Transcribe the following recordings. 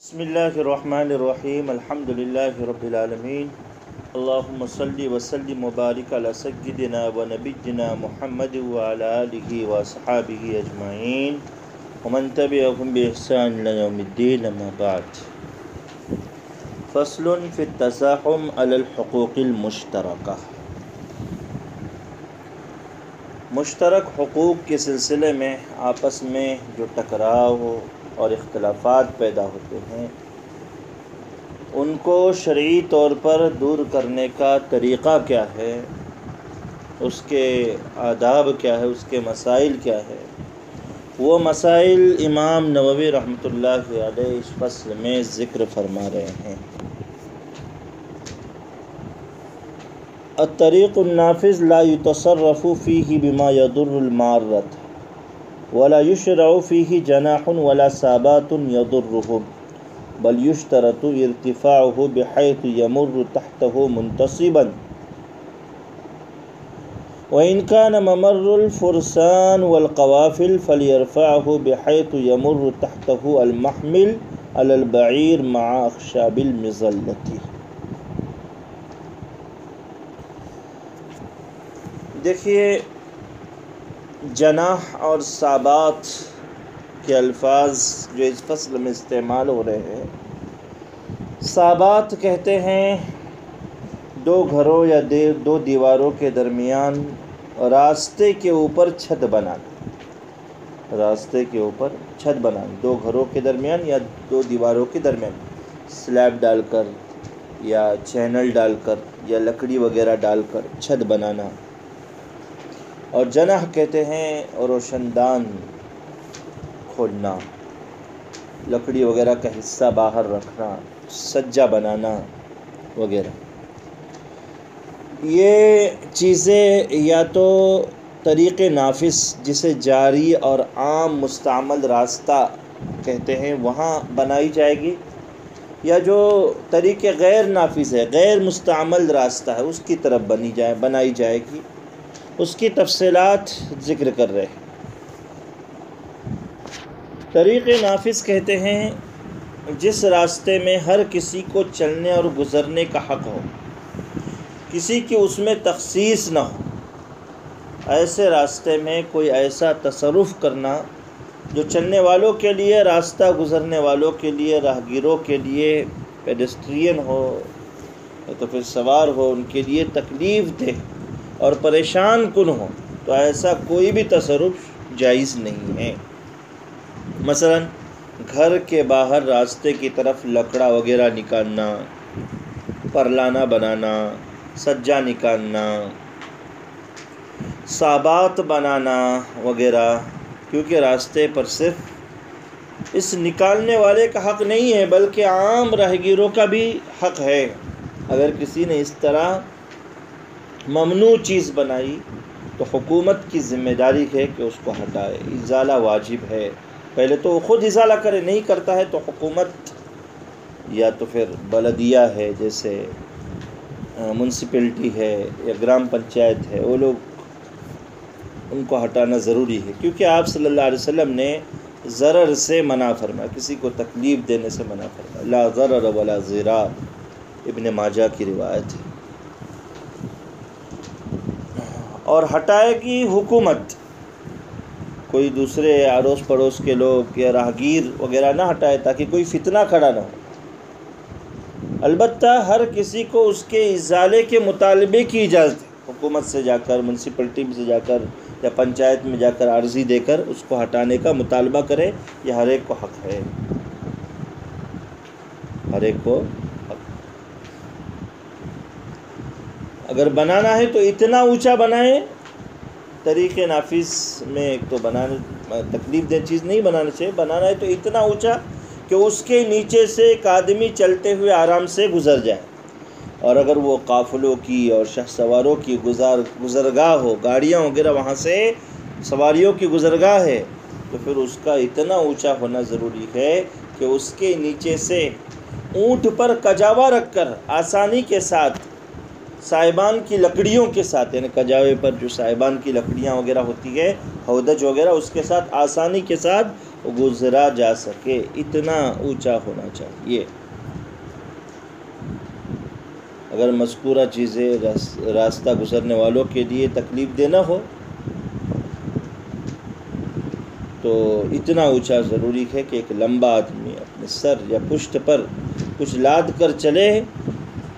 بسم اللہ الرحمن الرحیم الحمد للہ رب العالمین اللہم صلی وسلم وبارک علی سیدنا و نبینا محمد وعلی آلہ واصحابہ اجمعین ومن تبعهم بإحسان الی یوم الدین اما بعد فصل فی التزاحم علی الحقوق المشترکہ۔ مشترک حقوق کے سلسلے میں آپس میں جو ٹکراؤ اور اختلافات پیدا ہوتے ہیں ان کو شرعی طور پر دور کرنے کا طریقہ کیا ہے، اس کے آداب کیا ہے، اس کے مسائل کیا ہے، وہ مسائل امام نووی رحمۃ اللہ علیہ اس فصل میں ذکر فرما رہے ہیں۔ الطریق النافذ لا يتصرف فيه بما يضر المارة ولا يشرع فيه جناح ولا ثابات يضرهم بل يشترط ارتفاعه بحيث يمر تحته منتصبا وإن كان ممر الفرسان والقوافل فليرفعه بحيث يمر تحته المحمل على البعير مع أخشاب المظلة۔ دیکھیے، جناح اور ثابات کے الفاظ جو اس فصل میں استعمال ہو رہے ہیں، ثابات کہتے ہیں دو گھروں یا دو دیواروں کے درمیان راستے کے اوپر چھت بنانا، راستے کے اوپر چھت بنانا، دو گھروں کے درمیان یا دو دیواروں کے درمیان سلیب ڈال کر یا چینل ڈال کر یا لکڑی وغیرہ ڈال کر چھت بنانا۔ اور جناح کہتے ہیں روشن دان کھولنا، لکڑی وغیرہ کا حصہ باہر رکھنا، سجا بنانا وغیرہ۔ یہ چیزیں یا تو طریق نافذ جسے جاری اور عام مستعمل راستہ کہتے ہیں وہاں بنائی جائے گی، یا جو طریق غیر نافذ ہے، غیر مستعمل راستہ ہے، اس کی طرف بنائی جائے گی۔ اس کی تفصیلات ذکر کر رہے ہیں۔ طریق نافذ کہتے ہیں جس راستے میں ہر کسی کو چلنے اور گزرنے کا حق ہو، کسی کی اس میں تخصیص نہ ہو، ایسے راستے میں کوئی ایسا تصرف کرنا جو چلنے والوں کے لیے، راستہ گزرنے والوں کے لیے، راہگیروں کے لیے، پیڈسٹرین ہو یا تو پھر سوار ہو، ان کے لیے تکلیف دہ اور پریشان کن ہو، تو ایسا کوئی بھی تصرف جائز نہیں ہے۔ مثلا گھر کے باہر راستے کی طرف لکڑا وغیرہ نکالنا، پرلانہ بنانا، سجا نکالنا، ثابات بنانا وغیرہ، کیونکہ راستے پر صرف اس نکالنے والے کا حق نہیں ہے بلکہ عام راہگیروں کا بھی حق ہے۔ اگر کسی نے اس طرح ممنوع چیز بنائی تو حکومت کی ذمہ داری ہے کہ اس کو ہٹائے، ازالہ واجب ہے۔ پہلے تو وہ خود ازالہ کرے، نہیں کرتا ہے تو حکومت یا تو پھر بلدیہ ہے، جیسے میونسپلٹی ہے یا گرام پنچایت ہے، وہ لوگ ان کو ہٹانا ضروری ہے، کیونکہ آپ صلی اللہ علیہ وسلم نے ضرر سے منع فرمایا، کسی کو تکلیف دینے سے منع فرمایا، لا ضرر ولا ضرار، ابن ماجہ کی روایت ہے۔ اور ہٹائے گی حکومت، کوئی دوسرے اڑوس پڑوس کے لوگ یا راہگیر وغیرہ نہ ہٹائے تاکہ کوئی فتنہ کھڑا نہ ہو۔ البتہ ہر کسی کو اس کے ازالے کے مطالبے کی اجازت ہے، حکومت سے جا کر، میونسپلٹی سے جا کر یا پنچایت میں جا کر عرضی دے کر اس کو ہٹانے کا مطالبہ کرے، یہ ہر ایک کو حق ہے، ہر ایک کو حق۔ اگر بنانا ہے تو اتنا اونچا بنائیں، طریق نافذ میں ایک تو تکلیف دہ چیز نہیں بنانا چاہیے، بنانا ہے تو اتنا اونچا کہ اس کے نیچے سے ایک آدمی چلتے ہوئے آرام سے گزر جائے، اور اگر وہ قافلوں کی اور شہ سواروں کی گزرگاہ ہو، گاڑیاں وغیرہ وہاں سے سواریوں کی گزرگاہ ہے، تو پھر اس کا اتنا اونچا ہونا ضروری ہے کہ اس کے نیچے سے اونٹ پر کجاوا رکھ کر آسانی کے ساتھ سائبان کی لکڑیوں کے ساتھ، یعنی کجاوے پر جو سائبان کی لکڑیاں وغیرہ ہوتی ہے، ہودج وغیرہ، اس کے ساتھ آسانی کے ساتھ گزرا جا سکے، اتنا اونچا ہونا چاہیے۔ اگر مذکورہ چیزیں راستہ گزرنے والوں کے لیے تکلیف دہ نہ ہو تو اتنا اونچا ضروری ہے کہ ایک لمبا آدمی اپنے سر یا پشت پر کچھ لاد کر چلے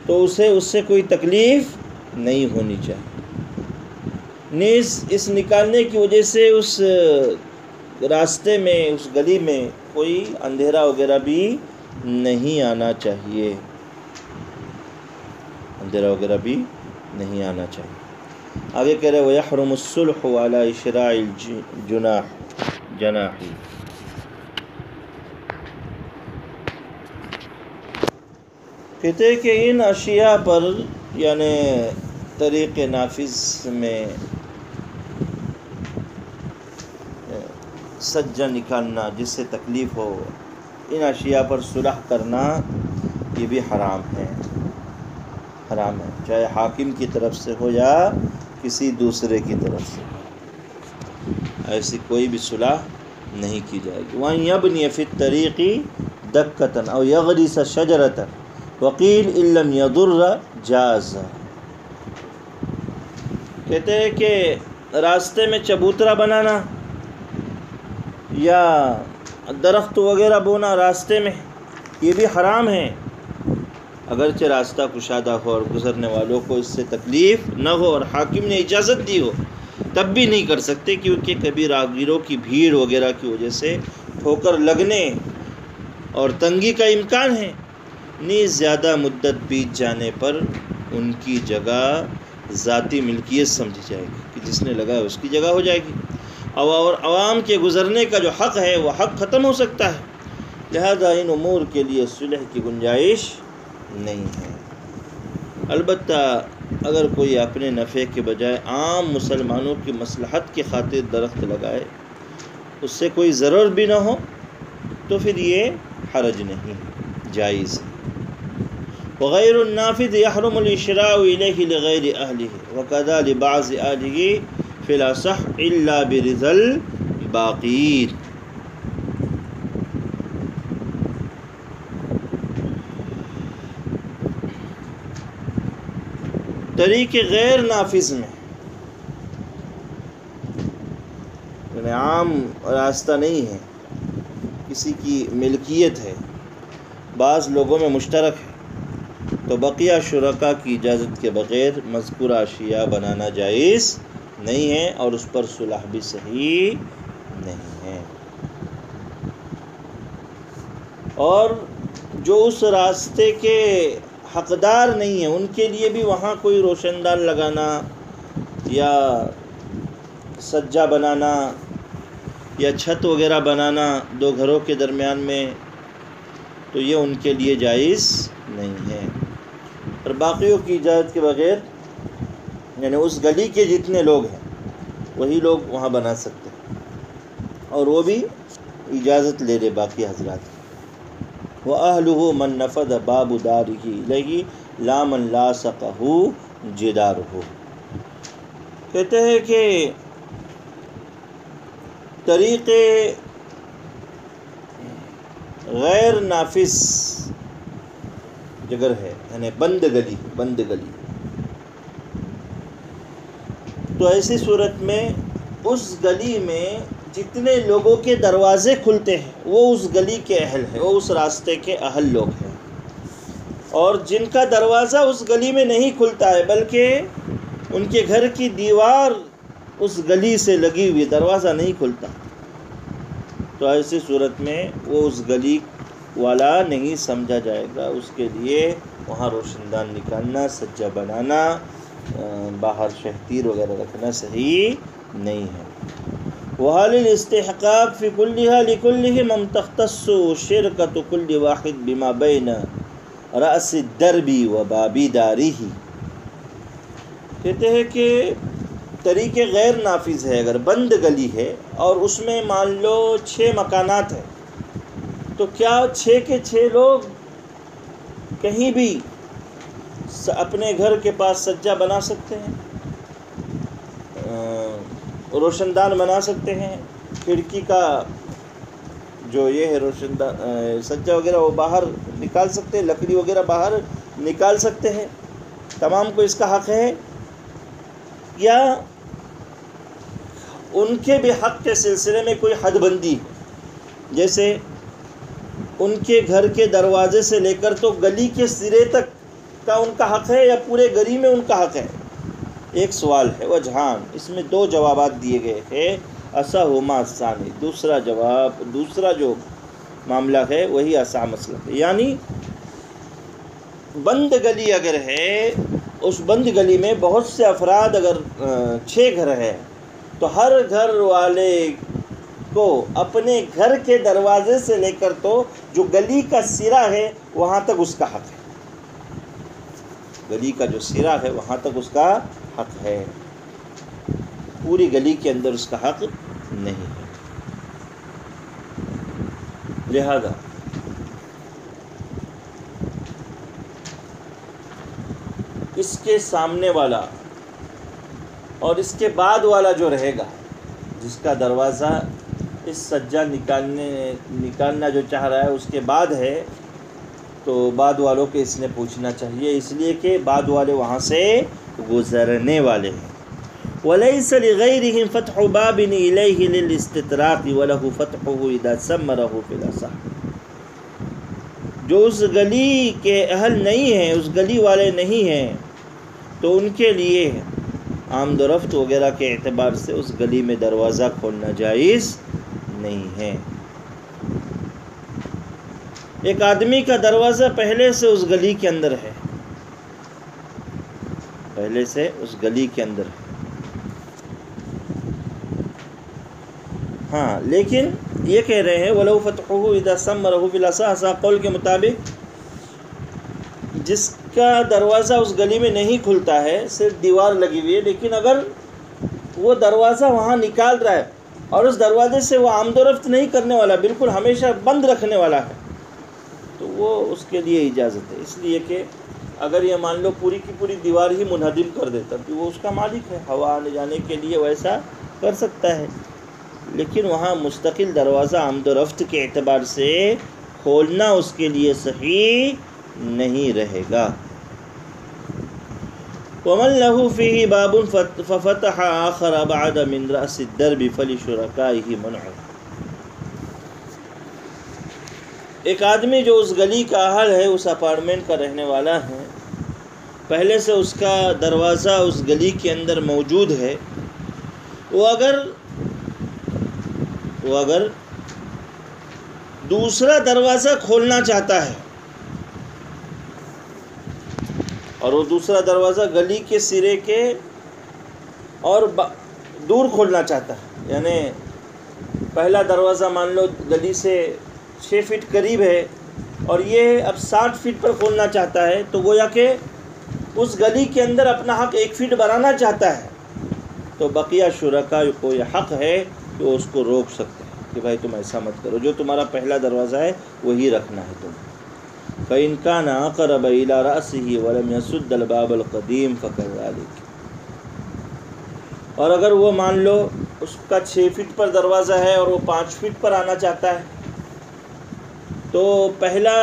تو اس سے کوئی تکلیف نہیں ہونی چاہیے۔ نیز اس نکالنے کی وجہ سے اس راستے میں، اس گلی میں کوئی اندھیرا وغیرہ بھی نہیں آنا چاہیے، اندھیرا وغیرہ بھی نہیں آنا چاہیے۔ آگے کہہ رہے وَيَحْرُمُ الصُّلْحُ عَلَى إِشْرَاعِ الْجُنَاحِ، کہتے ہیں کہ ان اشیاء پر یعنی طریق نافذ میں سجا نکالنا جس سے تکلیف ہو، ان اشیاء پر صلح کرنا یہ بھی حرام ہے، حرام ہے، چاہے حاکم کی طرف سے ہو یا کسی دوسرے کی طرف سے، ایسی کوئی بھی صلح نہیں کی جائے گی۔ وَأَن يَبْنِيَ فِي الطَّرِيقِ دَكَّةً أَوْ يَغْرِسَ شَجَرَةً وَقِيلَ إِن لَّمْ يَضُرَّ جَازَ، کہتے ہیں کہ راستے میں چبوترا بنانا یا درخت وغیرہ بونا راستے میں یہ بھی حرام ہے، اگرچہ راستہ کشادہ ہو اور گزرنے والوں کو اس سے تکلیف نہ ہو اور حاکم نے اجازت دی ہو تب بھی نہیں کر سکتے، کیونکہ کبھی راہگیروں کی بھیڑ وغیرہ کی وجہ سے ٹھوکر لگنے اور تنگی کا امکان ہے، نیز زیادہ مدت بیت جانے پر ان کی جگہ ذاتی ملکیت سمجھی جائے گی کہ جس نے لگا اس کی جگہ ہو جائے گی، اور عوام کے گزرنے کا جو حق ہے وہ حق ختم ہو سکتا ہے، لہذا ان امور کے لیے صلح کی گنجائش نہیں ہے۔ البتہ اگر کوئی اپنے نفع کے بجائے عام مسلمانوں کی مصلحت کی خاطر درخت لگائے، اس سے کوئی ضرر بھی نہ ہو تو پھر یہ حرج نہیں، جائز ہے۔ وغیر النافذ يحرم الاشراء الیہ لغیر اہلہ وکذا لبعض اہلہ فی الاصح الا برضا الباقین، طریق غیر نافذ میں یعنی عام راستہ نہیں ہے، کسی کی ملکیت ہے، بعض لوگوں میں مشترک ہے، تو بقیہ شرکاء کی اجازت کے بغیر مذکورہ اشیاء بنانا جائز نہیں ہے اور اس پر صلح بھی صحیح نہیں ہے۔ اور جو اس راستے کے حقدار نہیں ہیں ان کے لیے بھی وہاں کوئی روشن دان لگانا یا سجا بنانا یا چھت وغیرہ بنانا دو گھروں کے درمیان میں، تو یہ ان کے لیے جائز نہیں ہے، اور باقیوں کی اجازت کے بغیر یعنی اس گلی کے جتنے لوگ ہیں وہی لوگ وہاں بنا سکتے ہیں، اور وہ بھی اجازت لے لے باقی حضرات۔ وَأَهْلُهُ مَن نَفَذَ بَابُ دَارِهِ إِلَيْهِ لَا مَن لَاصَقَهُ جِدَارُهُ، کہتے ہیں کہ طریق غیر نافذ جگر ہے یعنی بند گلی، تو ایسی صورت میں اس گلی میں جتنے لوگوں کے دروازے کھلتے ہیں وہ اس گلی کے اہل ہیں، وہ اس راستے کے اہل لوگ ہیں، اور جن کا دروازہ اس گلی میں نہیں کھلتا ہے بلکہ ان کے گھر کی دیوار اس گلی سے لگی ہوئی، دروازہ نہیں کھلتا، تو ایسی صورت میں وہ اس گلی والا نہیں سمجھا جائے گا، اس کے لیے وہاں روشن دان نکالنا، سجا بنانا، باہر شہتیر وغیرہ رکھنا صحیح نہیں ہے۔ وحال الاستحقاق فی کلھا لکلھم ام تختص شرکۃ کل واحد بما بین رأس الدرب و باب دارہ، کہتے ہیں کہ طریق غیر نافذ ہے، اگر بند گلی ہے اور اس میں مان لو 6 مکانات ہیں، تو کیا 6 کے 6 لوگ کہیں بھی اپنے گھر کے پاس سجا بنا سکتے ہیں، روشن دان بنا سکتے ہیں، کھڑکی کا جو یہ ہے روشن سجا وغیرہ وہ باہر نکال سکتے ہیں، لکڑی وغیرہ باہر نکال سکتے ہیں، تمام کو اس کا حق ہے، یا ان کے بھی حق کے سلسلے میں کوئی حد بندی ہے؟ جیسے ان کے گھر کے دروازے سے لے کر تو گلی کے سرے تک کا ان کا حق ہے، یا پورے گلی میں ان کا حق ہے؟ ایک سوال ہے، وجہان، اس میں دو جوابات دیے گئے ہیں، اصحہما ثانی، دوسرا جو معاملہ ہے وہی اصح مسئلہ ہے، یعنی بند گلی اگر ہے، اس بند گلی میں بہت سے افراد، اگر 6 گھر ہے تو ہر گھر والے کو اپنے گھر کے دروازے سے لے کر تو جو گلی کا سرا ہے وہاں تک اس کا حق ہے، گلی کا جو سرا ہے وہاں تک اس کا حق ہے، پوری گلی کے اندر اس کا حق نہیں ہے۔ لہذا اس کے سامنے والا اور اس کے بعد والا جو رہے گا، جس کا دروازہ اس سجا نکالنا جو چاہ رہا ہے اس کے بعد ہے، تو بعد والوں کے اس نے پوچھنا چاہیے، اس لیے کہ بعد والے وہاں سے گزرنے والے ہیں۔ وَلَيْسَ لِغَيْرِهِمْ فَتْحُ بَابٍ إِلَيْهِ لِلْإِسْتِطْرَاقِ وَلَهُ فَتْحُهُ إِذَا سَمَّرَهُ فِي الْأَصَحِّ، جو اس گلی کے اہل نہیں ہیں، اس گلی والے نہیں ہیں، تو ان کے لیے آمد و رفت وغیرہ کے اعتبار سے اس گلی میں دروازہ کھولنا جائز نہیں ہے۔ ایک آدمی کا دروازہ پہلے سے اس گلی کے اندر ہے، پہلے سے اس گلی کے اندر ہے، ہاں، لیکن یہ کہہ رہے ہیں وَلَوْ فَتْحُهُ إِذَا سَمَّرَهُ بِالْأَصَحِّ، اصح قول کے مطابق جس کا دروازہ اس گلی میں نہیں کھلتا ہے، صرف دیوار لگی ہوئی ہے، لیکن اگر وہ دروازہ وہاں نکال رہا ہے اور اس دروازے سے وہ آمد و رفت نہیں کرنے والا، بالکل ہمیشہ بند رکھنے والا ہے، تو وہ اس کے لیے اجازت ہے، اس لیے کہ اگر یہ مان لو پوری کی پوری دیوار ہی منہدم کر دیتا تو وہ اس کا مالک ہے، ہوا آنے جانے کے لیے ویسا کر سکتا ہے، لیکن وہاں مستقل دروازہ آمد و رفت کے اعتبار سے کھولنا اس کے لیے صحیح نہیں رہے گا۔ وَمَنْ لَهُ فِيهِ بَابٌ فَفَتَحَ آخَرَ بَعْدَ مِنْ رَأْسِ الدَّرْبِ فَلِشُرَكَائِهِ مَنْعُ، ایک آدمی جو اس گلی کا اہل ہے، اس اپارٹمنٹ کا رہنے والا ہے، پہلے سے اس کا دروازہ اس گلی کے اندر موجود ہے، وہ اگر دوسرا دروازہ کھولنا چاہتا ہے اور وہ دوسرا دروازہ گلی کے سرے کے اور دور کھولنا چاہتا ہے، یعنی پہلا دروازہ مان لو گلی سے 6 فٹ قریب ہے اور یہ اب 60 فٹ پر کھولنا چاہتا ہے، تو گویا کہ اس گلی کے اندر اپنا حق 1 فٹ بڑھانا چاہتا ہے، تو بقیہ شرکاء کو یہ حق ہے کہ وہ اس کو روک سکتے ہیں کہ بھائی تم ایسا مت کرو، جو تمہارا پہلا دروازہ ہے وہی رکھنا ہے تم۔ فَإِنْ كَانَ أَقْرَبَ إِلَىٰ رَأْسِهِ وَلَمْ يَسُدَّ الْبَابَ الْقَدِيمَ فَكَذَلِكَ، اور اگر وہ مان لو اس کا 6 فٹ پر دروازہ ہے اور وہ 5 فٹ پر آنا چاہتا ہے، تو پہلا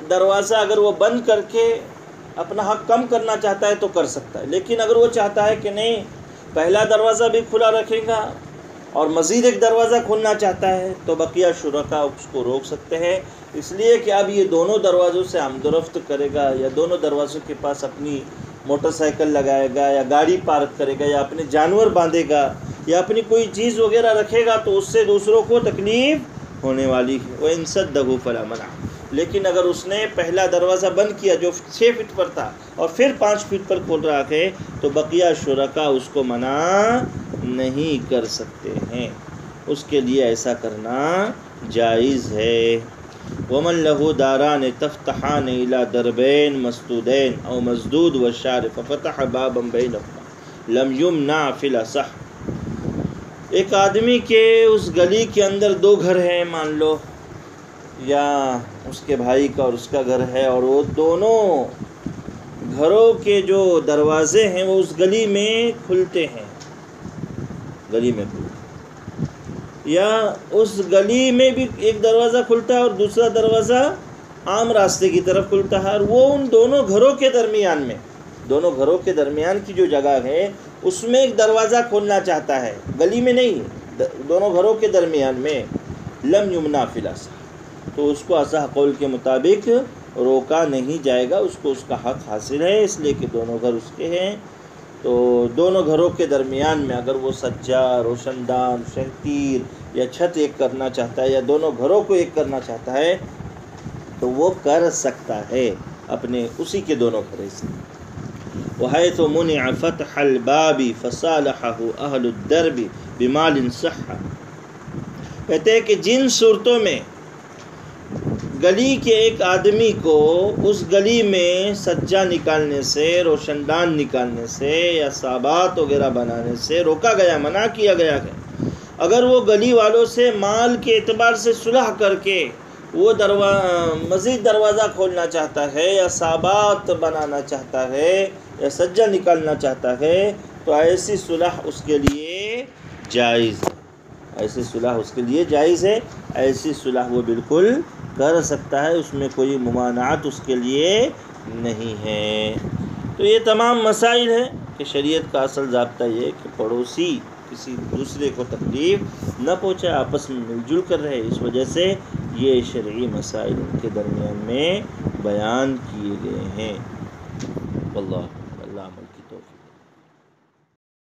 دروازہ اگر وہ بند کر کے اپنا حق کم کرنا چاہتا ہے تو کر سکتا ہے، لیکن اگر وہ چاہتا ہے کہ نہیں پہلا دروازہ بھی کھلا رکھے گا اور مزید ایک دروازہ کھولنا چاہتا ہے، تو بقیہ شرکاء اس کو روک سکتے ہیں، اس لیے کہ اب یہ دونوں دروازوں سے آمد و رفت کرے گا، یا دونوں دروازوں کے پاس اپنی موٹر سائیکل لگائے گا، یا گاڑی پارک کرے گا، یا اپنے جانور باندھے گا، یا اپنی کوئی چیز وغیرہ رکھے گا، تو اس سے دوسروں کو تکلیف ہونے والی ہے۔ وَإِنْ صَدَّهُ فَلَا مَنْعَ، لیکن اگر اس نے پہلا دروازہ بند کیا جو 6 فٹ پر تھا اور پھر 5 فٹ پر کھول رہا ہے، تو بقیہ شرکاء اس کو منع نہیں کر سکتے ہیں، اس کے لیے ایسا کرنا جائز ہے۔ وَمَنْ لَهُ دَارَانِ تَفْتَحَانِ إِلَىٰ دَرْبَيْنِ مَسْدُودَيْنِ أَوْ مَسْدُودٌ وَالشَّارِعُ فَفَتَحَ بَابًا بَيْنَهُمَا لَمْ يُمْنَعْ فِي الْأَصَحِّ، ایک آدمی کے اس گلی کے اندر 2 گھر ہیں مان لو، یا اس کے بھائی کا اور اس کا گھر ہے، اور وہ دونوں گھروں کے جو دروازے ہیں وہ اس گلی میں کھلتے ہیں، گلی میں کھلتے ہیں، یا اس گلی میں بھی ایک دروازہ کھلتا ہے اور دوسرا دروازہ عام راستے کی طرف کھلتا ہے، اور وہ ان دونوں گھروں کے درمیان میں، دونوں گھروں کے درمیان کی جو جگہ ہے اس میں ایک دروازہ کھولنا چاہتا ہے، گلی میں نہیں، دونوں گھروں کے درمیان میں، لم یمنع فی الاصح، تو اس کو اصح قول کے مطابق روکا نہیں جائے گا، اس کو اس کا حق حاصل ہے، اس لیے کہ دونوں گھر اس کے ہیں۔ تو دونوں گھروں کے درمیان میں اگر وہ سجا، روشن دان، شہتیر یا چھت ایک کرنا چاہتا ہے، یا دونوں گھروں کو ایک کرنا چاہتا ہے، تو وہ کر سکتا ہے اپنے اسی کے دونوں گھر سے۔ وحیث منع فتح الباب فصالحہ اہل الدرب بمال صح، کہتے ہیں کہ جن صورتوں میں گلی کے ایک آدمی کو اس گلی میں سجا نکالنے سے، روشن دان نکالنے سے یا صابات وغیرہ بنانے سے روکا گیا، منع کیا گیا ہے، اگر وہ گلی والوں سے مال کے اعتبار سے صلح کر کے وہ مزید دروازہ کھولنا چاہتا ہے یا صابات بنانا چاہتا ہے یا سجا نکالنا چاہتا ہے، تو ایسی صلح اس کے لیے جائز ہے، ایسی صلح اس کے لیے جائز ہے، ایسی صلح وہ بالکل کر سکتا ہے، اس میں کوئی ممانعت اس کے لیے نہیں ہے۔ تو یہ تمام مسائل ہیں کہ شریعت کا اصل ضابطہ یہ ہے کہ پڑوسی کسی دوسرے کو تکلیف نہ پہنچائے، آپس میں مل جل کر رہے، اس وجہ سے یہ شرعی مسائل ان کے درمیان میں بیان کیے گئے ہیں۔ واللہ